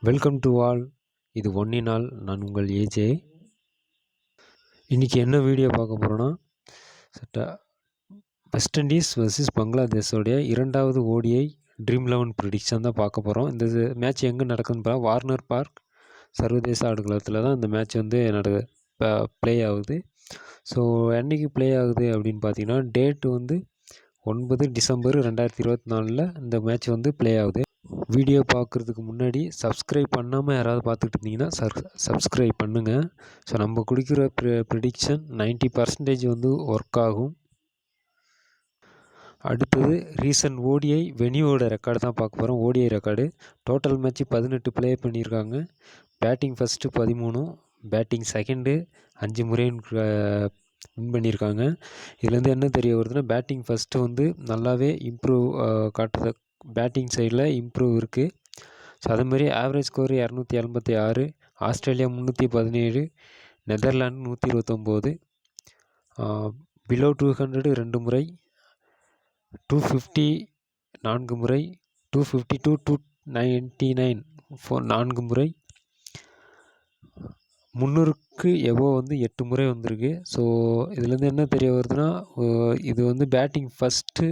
Welcome to all. இது ஒன்னினால் நான் உங்கள் ஏஜே. இன்றைக்கி என்ன வீடியோ பார்க்க போகிறோன்னா, வெஸ்ட் இண்டீஸ் வர்சஸ் பங்களாதேஷோடைய இரண்டாவது ஓடிஐ ட்ரீம் 11 ப்ரிடிக்ஷன் தான் பார்க்க போகிறோம். இந்த மேட்ச் எங்கே நடக்குதுன்னு பார்த்தா வார்னர் பார்க் சர்வதேச ஆடுகளத்தில் தான் இந்த மேட்ச் வந்து ப்ளே ஆகுது. ஸோ என்றைக்கு ப்ளே ஆகுது அப்படின்னு பார்த்தீங்கன்னா, டேட்டு வந்து 9 டிசம்பர் 2024 இந்த மேட்ச் வந்து ப்ளே ஆகுது. வீடியோ பார்க்குறதுக்கு முன்னாடி சப்ஸ்கிரைப் பண்ணாமல் யாராவது பார்த்துட்டு இருந்தீங்கன்னா சப்ஸ்கிரைப் பண்ணுங்கள். ஸோ நம்ம கொடுக்குற ப்ரிடிக்ஷன் 90% வந்து ஒர்க் ஆகும். அடுத்தது ரீசன்ட் ஓடிஐ வெனியோட ரெக்கார்டு தான் பார்க்க போகிறோம். ODI record total match 18 play பண்ணியிருக்காங்க. பேட்டிங் ஃபஸ்ட்டு 13, பேட்டிங் செகண்டு 5 முறை வின் பண்ணியிருக்காங்க. இதுலேருந்து என்ன தெரிய வருதுன்னா, பேட்டிங் ஃபஸ்ட்டு வந்து நல்லாவே இம்ப்ரூவ் காட்டுறது. பேட்டிங் சைடில் இம்ப்ரூவ் இருக்குது. ஸோ அதேமாதிரி average score 286, Australia 317, Netherland 129, below 200 2 முறை, 250 4 முறை, 252 299 4 முறை, 300க்கு எபோ வந்து 8 முறை வந்திருக்கு. ஸோ இதுலேருந்து என்ன தெரிய வருதுன்னா, இது வந்து பேட்டிங் ஃபஸ்ட்டு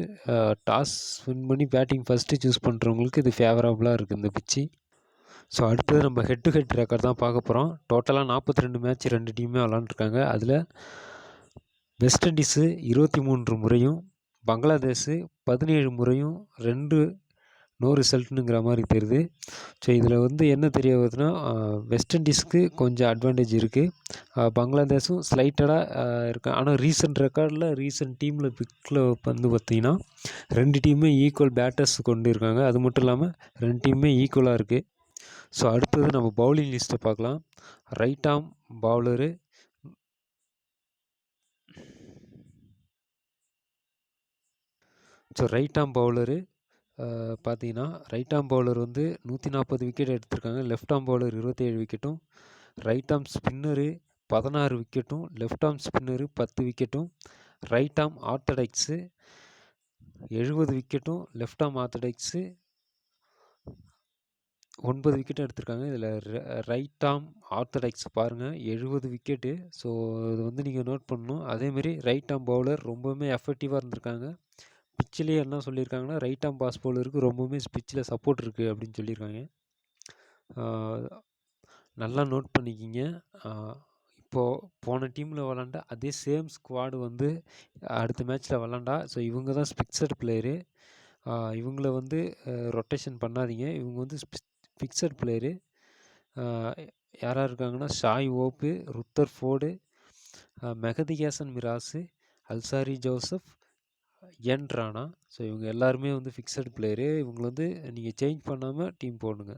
டாஸ் வின் பண்ணி பேட்டிங் ஃபஸ்ட்டு சூஸ் பண்ணுறவங்களுக்கு இது ஃபேவரபுளாக இருக்குது இந்த பிச்சு. ஸோ அடுத்தது நம்ம ஹெட் டு ஹெட் ரெக்கார்ட் தான் பார்க்க போகிறோம். டோட்டலாக 42 மேட்ச் 2 டீமே விளாண்டுருக்காங்க. அதில் வெஸ்ட் இண்டீஸு 23 முறையும், பங்களாதேஷு 17 முறையும் 2 நோ ரிசல்ட்டுங்கிற மாதிரி தெரியுது. ஸோ இதில் வந்து என்ன தெரிய வருதுன்னா, வெஸ்ட் இண்டீஸ்க்கு கொஞ்சம் அட்வான்டேஜ் இருக்குது, பங்களாதேஷும் ஸ்லைட்டடாக இருக்குது. ஆனால் ரீசன்ட் ரெக்கார்டில் ரீசன்ட் டீமில் பிக்கில் வந்து பார்த்திங்கன்னா 2 டீமே ஈக்குவல் பேட்டர்ஸ் கொண்டு இருக்காங்க. அது மட்டும் இல்லாமல் 2 டீமே ஈக்குவலாக இருக்குது. ஸோ அடுத்தது நம்ம பவுலிங் லிஸ்ட்டை பார்க்கலாம். ரைட் ஆர்ம் பவுலரு பார்த்தீங்கன்னா, ரைட் ஆர்ம் பவுலர் வந்து 140 விக்கெட் எடுத்திருக்காங்க. லெஃப்ட் ஆர்ம் பவுலர் 27 விக்கெட்டும், ரைட் ஆர்ம் ஸ்பின்னரு 16 விக்கெட்டும், லெஃப்ட் ஆர்ம் ஸ்பின்னரு 10 விக்கெட்டும், ரைட் ஆர்ம் ஆர்த்தடாக்ஸு 70 விக்கெட்டும், லெஃப்ட் ஆர்ம் ஆர்த்தடாக்ஸு 9 விக்கெட்டும் எடுத்திருக்காங்க. இதில் ரைட் ஆர்ம் ஆர்த்தடாக்ஸ் பாருங்கள் 70 விக்கெட்டு. ஸோ இது வந்து நீங்கள் நோட் பண்ணணும். அதேமாரி ரைட் ஆர்ம் பவுலர் ரொம்பவுமே எஃபெக்டிவாக இருந்திருக்காங்க. பிச்சிலேயே என்ன சொல்லியிருக்காங்கன்னா, ரைட் ஆர்ம் பாஸ் பவுலருக்கு ரொம்பவுமே பிச்சில் சப்போர்ட் இருக்குது அப்படின்னு சொல்லியிருக்காங்க. நல்லா நோட் பண்ணிக்கிங்க. இப்போது போன டீமில் விளாண்டா அதே சேம் ஸ்குவாடு வந்து அடுத்த மேட்ச்சில் விளாண்டா, ஸோ இவங்க தான் ஃபிக்ஸட் பிளேயரு. இவங்கள வந்து ரொட்டேஷன் பண்ணாதீங்க. இவங்க வந்து ஃபிக்ஸட் பிளேயரு. யாராக இருக்காங்கன்னா, Shai Hope, Rutherford, Mehidy Hasan Miraz, Alzarri Joseph, N Rana. So இவங்க எல்லாருமே வந்து ஃபிக்ஸட் பிளேயரு. இவங்களை வந்து நீங்கள் சேஞ்ச் பண்ணாமல் டீம் போடுங்க.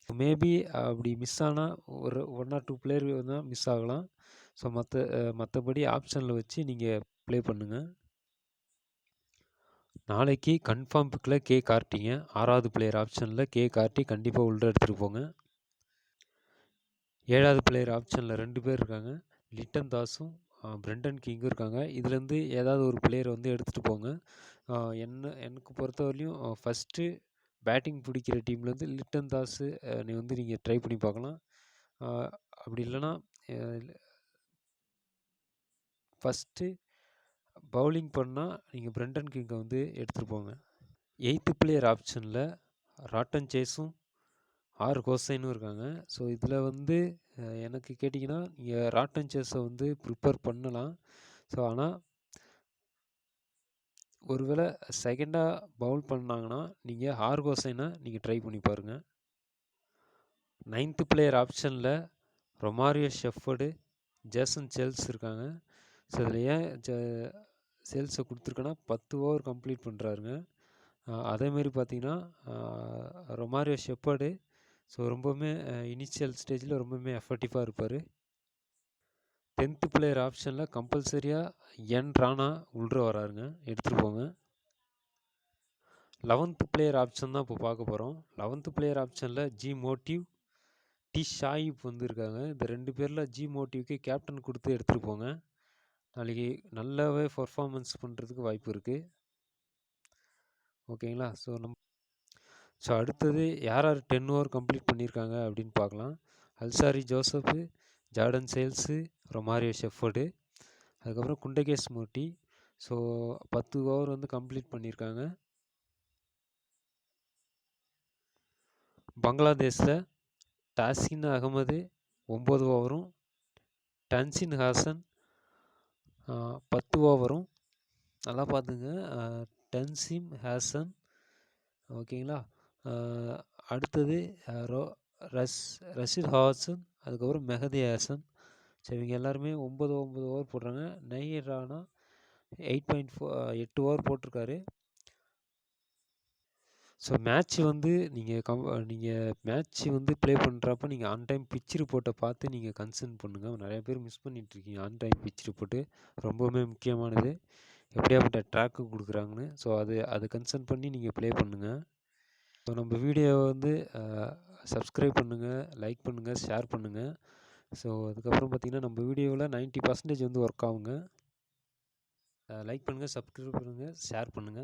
மேபி அப்படி மிஸ் ஆனால் ஒரு 1 or 2 பிளேயர் தான் மிஸ் ஆகலாம். ஸோ மற்றபடி ஆப்ஷனில் வச்சு நீங்கள் ப்ளே பண்ணுங்கள். நாளைக்கு கன்ஃபார்ம் பிக்கில் கே கார்ட்டிங்க 6வது பிளேயர் ஆப்ஷனில் கே கார்ட்டி கண்டிப்பாக உள்ள எடுத்துகிட்டு போங்க. 7வது பிளேயர் ஆப்ஷனில் 2 பேர் இருக்காங்க. லிட்டன் தாஸும் பிரெண்டன் கிங்கும் இருக்காங்க. இதுலேருந்து ஏதாவது ஒரு பிளேயர் வந்து எடுத்துகிட்டு போங்க. எனக்கு பொறுத்தவரையிலையும் ஃபஸ்ட்டு பேட்டிங் பிடிக்கிற டீம்லேருந்து லிட்டன் தாஸு நீங்கள் ட்ரை பண்ணி பார்க்கலாம். அப்படி இல்லைன்னா ஃபஸ்ட்டு பவுலிங் பண்ணால் நீங்கள் பிரெண்டன் கிங்கை வந்து எடுத்துகிட்டு போங்க. 8th பிளேயர் ஆப்ஷனில் ராட்டன் சேஸும் ஹோசைனும் இருக்காங்க. ஸோ இதில் வந்து எனக்கு கேட்டிங்கன்னா, நீங்கள் ராட்டன் சேஸை வந்து ப்ரிப்பேர் பண்ணலாம். ஸோ ஆனால் ஒருவேளை செகண்டாக பவுல் பண்ணாங்கன்னா நீங்கள் ஹோசைனை நீங்கள் ட்ரை பண்ணி பாருங்கள். 9th பிளேயர் ஆப்ஷனில் ரொமாரியோ ஷெஃபர்டு, ஜேசன் செல்ஸ் இருக்காங்க. ஸோ இதில் ஏன் சேல்ஸை கொடுத்துருக்கேன்னா 10 ஓவர் கம்ப்ளீட் பண்ணுறாருங்க. அதேமாரி பார்த்தீங்கன்னா, ரொமாரியோ ஷெப்பர்டு ஸோ ரொம்பவுமே இனிஷியல் ஸ்டேஜில் ரொம்பவுமே எஃபெக்டிவாக இருப்பார். 10th பிளேயர் ஆப்ஷனில் கம்பல்சரியாக என் ராணா உள்ள வராருங்க, எடுத்துகிட்டு போங்க. 11th பிளேயர் ஆப்ஷன் தான் இப்போ பார்க்க போகிறோம். 11th பிளேயர் ஆப்ஷனில் ஜி மோட்டிவ், டி ஷாயிப் வந்துருக்காங்க. இந்த 2 பேரில் ஜி மோட்டிவ்க்கு கேப்டன் கொடுத்து எடுத்துகிட்டு போங்க. நாளைக்கு நல்லாவே பர்ஃபார்மன்ஸ் பண்ணுறதுக்கு வாய்ப்பு இருக்குது. ஓகேங்களா? ஸோ அடுத்தது யார் யார் 10 ஓவர் கம்ப்ளீட் பண்ணியிருக்காங்க அப்படின்னு பார்க்கலாம். Alzarri Joseph, Jordan sales, Romario shepherd, அதுக்கப்புறம் குண்டகேஸ் மூர்த்தி. ஸோ 10 ஓவர் வந்து கம்ப்ளீட் பண்ணியிருக்காங்க. பங்களாதேஷில் டாசின் அகமது 9 ஓவரும், டன்சின் ஹாசன் 10 ஓவரும். நல்லா பார்த்துங்க, டன்சிம் ஹாசன். ஓகேங்களா. அடுத்தது ரஷீத் ஹாசன், அதுக்கப்புறம் மெஹதி ஹாசன். ஸோ இவங்க எல்லாருமே 9 ஓவர் போடுறாங்க. நஹீர் ராணா 8 ஓவர் போட்டிருக்காரு. ஸோ மேட்ச் வந்து நீங்கள் மேட்ச் வந்து ப்ளே பண்ணுறப்ப நீங்கள் ஆன் டைம் பிச் ரிப்போர்ட்டை பார்த்து நீங்கள் கன்சர்ன் பண்ணுங்கள். நிறைய பேர் மிஸ் பண்ணிகிட்ருக்கீங்க ஆன் டைம் பிச் ரிப்போர்ட்டு. ரொம்பவுமே முக்கியமானது, எப்படியாப்பட்ட ட்ராக்கு கொடுக்குறாங்கன்னு. ஸோ அது கன்சர்ன் பண்ணி நீங்கள் ப்ளே பண்ணுங்கள். ஸோ நம்ம வீடியோவை வந்து சப்ஸ்கிரைப் பண்ணுங்கள், லைக் பண்ணுங்கள், ஷேர் பண்ணுங்கள். ஸோ அதுக்கப்புறம் பார்த்திங்கன்னா நம்ம வீடியோவில் 90% வந்து ஒர்க் ஆகுங்க. லைக் பண்ணுங்கள், சப்ஸ்கிரைப் பண்ணுங்கள், ஷேர் பண்ணுங்கள்.